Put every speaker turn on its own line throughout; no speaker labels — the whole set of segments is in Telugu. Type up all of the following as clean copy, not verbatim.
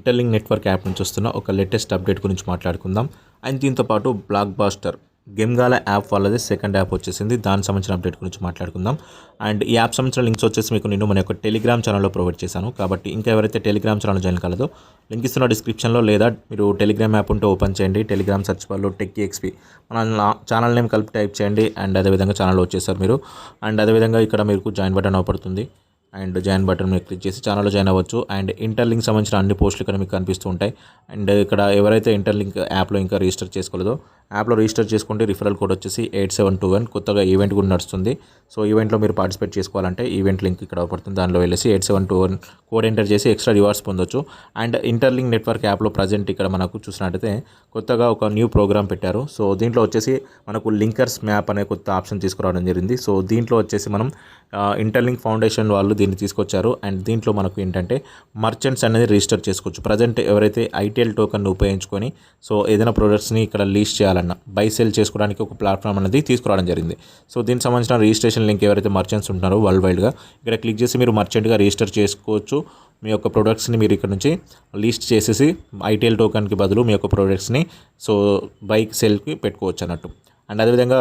ఇంటర్లింక్ నెట్వర్క్ యాప్ నుంచి వస్తున్న ఒక లేటెస్ట్ అప్డేట్ గురించి మాట్లాడుకుందాం. అండ్ దీంతో పాటు బ్లాక్ బాస్టర్ గేమ్గాల యాప్ వాళ్ళది సెకండ్ యాప్ వచ్చేసింది. దానికి సంబంధించిన అప్డేట్ గురించి మాట్లాడుకుందాం. అండ్ ఈ యాప్ సంబంధించిన లింక్స్ వచ్చేసి మీకు నేను మన యొక్క టెలిగ్రామ్ ఛానల్లో ప్రొవైడ్ చేశాను. కాబట్టి ఇంకా ఎవరైతే టెలిగ్రామ్ ఛానల్ జాయిన్ కాలేదో లింక్ ఇస్తున్న డిస్క్రిప్షన్లో, లేదా మీరు టెలిగ్రామ్ యాప్ ఉంటే ఓపెన్ చేయండి. టెలిగ్రామ్ సర్చ్ బార్లో టెక్ఎక్స్పీ మన ఛానల్ నేమ్ కలిపి టైప్ చేయండి. అండ్ అదేవిధంగా ఛానల్లో వచ్చేసారు మీరు. అండ్ అదేవిధంగా ఇక్కడ మీకు జాయిన్ బటన్ అవపడుతుంది. అండ్ జాయిన్ బటన్ మీద క్లిక్ చేసి ఛానల్లో జాయిన్ అవ్వచ్చు. అండ్ ఇంటర్లింక్ సంబంధించిన అన్ని పోస్టులు ఇక్కడ మీకు కనిపిస్తూ ఉంటాయి. అండ్ ఇక్కడ ఎవరైతే ఇంటర్లింక్ యాప్లో ఇంకా రిజిస్టర్ చేసుకోలేదో యాప్లో రిజిస్టర్ చేసుకుంటే రిఫరల్ కోడ్ వచ్చేసి 8721. కొత్తగా ఈవెంట్ కూడా నడుస్తుంది. సో ఈవెంట్లో మీరు పార్టిసిపేట్ చేసుకోవాలంటే ఈవెంట్ లింక్ ఇక్కడ పడుతుంది. దానిలో వెళ్ళేసి 8721 కోడ్ ఎంటర్ చేసి ఎక్స్ట్రా రివార్డ్స్ పొందొచ్చు. అండ్ ఇంటర్లింక్ నెట్వర్క్ యాప్లో ప్రజెంట్ ఇక్కడ మనకు చూసినట్టయితే కొత్తగా ఒక న్యూ ప్రోగ్రామ్ పెట్టారు. సో దీంట్లో వచ్చేసి మనకు లింకర్స్ మ్యాప్ అనే కొత్త ఆప్షన్ తీసుకురావడం జరిగింది. సో దీంట్లో వచ్చేసి మనం ఇంటర్లింక్ ఫౌండేషన్ వాళ్ళు దీన్ని తీసుకొచ్చారు. అండ్ దీంట్లో మనకు ఏంటంటే మర్చెంట్స్ అనేది రిజిస్టర్ చేసుకోవచ్చు. ప్రజెంట్ ఎవరైతే ఐటీఎల్ టోకన్ ఉపయోగించుకొని సో ఏదైనా ప్రొడక్ట్స్ని ఇక్కడ లీస్ట్ చేయాలన్నా, బై సెల్ చేసుకోవడానికి ఒక ప్లాట్ఫామ్ అనేది తీసుకురావడం జరిగింది. సో దీనికి సంబంధించిన రిజిస్ట్రేషన్ లింక్ ఎవరైతే మర్చెంట్స్ ఉంటున్నారో వరల్డ్ వైడ్గా ఇక్కడ క్లిక్ చేసి మీరు మర్చెంట్గా రిజిస్టర్ చేసుకోవచ్చు. మీ యొక్క ప్రొడక్ట్స్ని మీరు ఇక్కడ నుంచి లీస్ట్ చేసేసి ఐటీఎల్ టోకన్కి బదులు మీ యొక్క ప్రొడక్ట్స్ని సో బైక్ సెల్కి పెట్టుకోవచ్చు అన్నట్టు. అండ్ అదేవిధంగా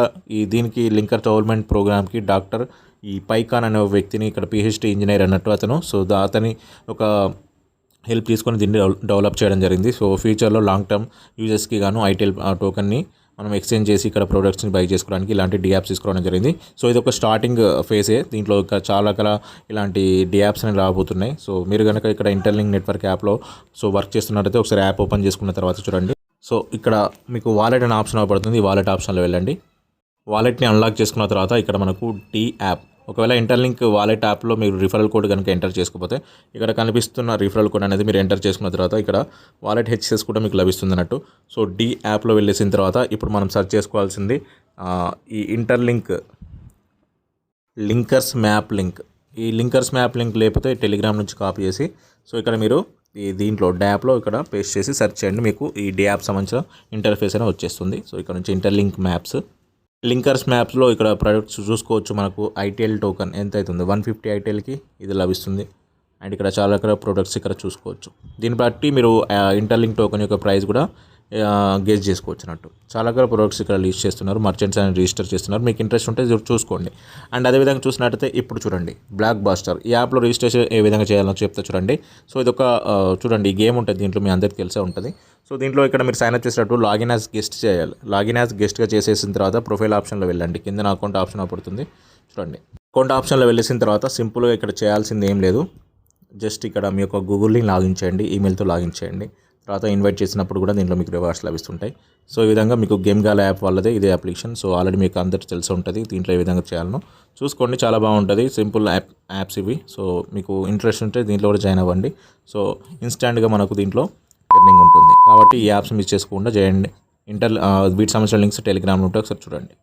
దీనికి లింకర్ డెవలప్మెంట్ ప్రోగ్రామ్కి డాక్టర్ పైకాన్ అనే వ్యక్తిని ఇక్కడ పిహెచ్డి ఇంజనీర్ అన్నట్టు అతను అతని ఒక హెల్ప్ తీసుకొని దీన్ని డెవలప్ చేయడం జరిగింది. సో ఫ్యూచర్లో లాంగ్ టర్మ్ యూజర్స్కి గాను ఐటీఎల్ టోకన్ని మనం ఎక్స్చేంజ్ చేసి ఇక్కడ ప్రొడక్ట్స్ని బై చేసుకోవడానికి ఇలాంటి డియాప్స్ తీసుకోవడం జరిగింది. సో ఇది ఒక స్టార్టింగ్ ఫేజే. దీంట్లో చాలా ఇలాంటి డియాప్స్ అనేవి రాబోతున్నాయి. సో మీరు కనుక ఇక్కడ ఇంటర్లింక్ నెట్వర్క్ యాప్లో సో వర్క్ చేస్తున్నట్టయితే ఒకసారి యాప్ ఓపెన్ చేసుకున్న తర్వాత చూడండి. సో ఇక్కడ మీకు వాలెట్ అనే ఆప్షన్ అవపడుతుంది. ఈ వాలెట్ ఆప్షన్లో వెళ్ళండి. వాలెట్ని అన్లాక్ చేసుకున్న తర్వాత ఇక్కడ మనకు డి యాప్, ఒకవేళ ఇంటర్లింక్ వాలెట్ యాప్లో మీరు రిఫరల్ కోడ్ కనుక ఎంటర్ చేసుకోకపోతే ఇక్కడ కనిపిస్తున్న రిఫరల్ కోడ్ అనేది మీరు ఎంటర్ చేసుకున్న తర్వాత ఇక్కడ వాలెట్ హెచ్ఎస్ కూడా మీకు లభిస్తుంది అన్నట్టు. సో డి యాప్లో వెళ్ళేసిన తర్వాత ఇప్పుడు మనం సెర్చ్ చేసుకోవాల్సింది ఈ ఇంటర్లింక్ లింకర్స్ మ్యాప్ లింక్. ఈ లింకర్స్ మ్యాప్ లింక్ లేకపోతే టెలిగ్రామ్ నుంచి కాపీ చేసి సో ఇక్కడ మీరు దీంట్లో డ్యాప్లో ఇక్కడ పేస్ట్ చేసి సెర్చ్ చేయండి. మీకు ఈ డ్యాప్ సంబంధించిన ఇంటర్ఫేస్ అనేది వచ్చేస్తుంది. సో ఇక్కడ నుంచి ఇంటర్లింక్ మ్యాప్స్ లింకర్స్ మ్యాప్స్లో ఇక్కడ ప్రొడక్ట్స్ చూసుకోవచ్చు. మనకు ఐటీఎల్ టోకన్ ఎంత అవుతుంది, 150 ఐటీఎల్కి ఇది లభిస్తుంది. అండ్ ఇక్కడ చాలా ప్రొడక్ట్స్ ఇక్కడ చూసుకోవచ్చు. దీన్ని బట్టి మీరు ఇంటర్లింక్ టోకన్ యొక్క ప్రైస్ కూడా గెస్ చేసుకోవచ్చు అన్నట్టు. చాలా ప్రొడక్ట్స్ ఇక్కడ లిస్ట్ చేస్తున్నారు, మర్చెంట్స్ అని రిజిస్టర్ చేస్తున్నారు. మీకు ఇంట్రెస్ట్ ఉంటే చూసుకోండి. అండ్ అదేవిధంగా చూసినట్టయితే ఇప్పుడు చూడండి బ్లాక్ బాస్టర్ ఈ యాప్లో రిజిస్ట్రేషన్ ఏ విధంగా చేయాలో చెప్తే చూడండి. సో ఇది ఒక చూడండి గేమ్ ఉంటుంది. దీంట్లో మీ అందరికీ తెలిసే ఉంటుంది. సో దీంట్లో ఇక్కడ మీరు సైన్అప్ చేసినట్టు లాగిన్ యాజ్ గెస్ట్ చేయాలి. లాగిన్ యాజ్ గెస్ట్గా చేసేసిన తర్వాత ప్రొఫైల్ ఆప్షన్లో వెళ్ళండి. కింద అకౌంట్ ఆప్షన్ పడుతుంది చూడండి. అకౌంట్ ఆప్షన్లో వెళ్ళేసిన తర్వాత సింపుల్గా ఇక్కడ చేయాల్సింది ఏం లేదు. జస్ట్ ఇక్కడ మీ యొక్క గూగుల్ని లాగిన్ చేయండి, ఈమెయిల్తో లాగిన్ చేయండి. తర్వాత ఇన్వైట్ చేసినప్పుడు కూడా దీంట్లో మీకు రివార్డ్స్ లభిస్తుంటాయి. సో ఈ విధంగా మీకు గేమ్గాల యాప్ వాళ్ళదే ఇదే అప్లికేషన్. సో ఆల్రెడీ మీకు అందరికీ తెలిసి ఉంటుంది. దీంట్లో ఏ విధంగా చేయాలనో చూసుకోండి. చాలా బాగుంటుంది, సింపుల్ యాప్స్ ఇవి. సో మీకు ఇంట్రెస్ట్ ఉంటే దీంట్లో కూడా జాయిన్ అవ్వండి. సో ఇన్స్టాంట్గా మనకు దీంట్లో ఎర్నింగ్ ఉంటుంది. కాబట్టి ఈ యాప్స్ మిస్ చేసుకోకుండా చేయండి. వీటి సంబంధించిన లింక్స్ టెలిగ్రామ్లో ఉంటే ఒకసారి చూడండి.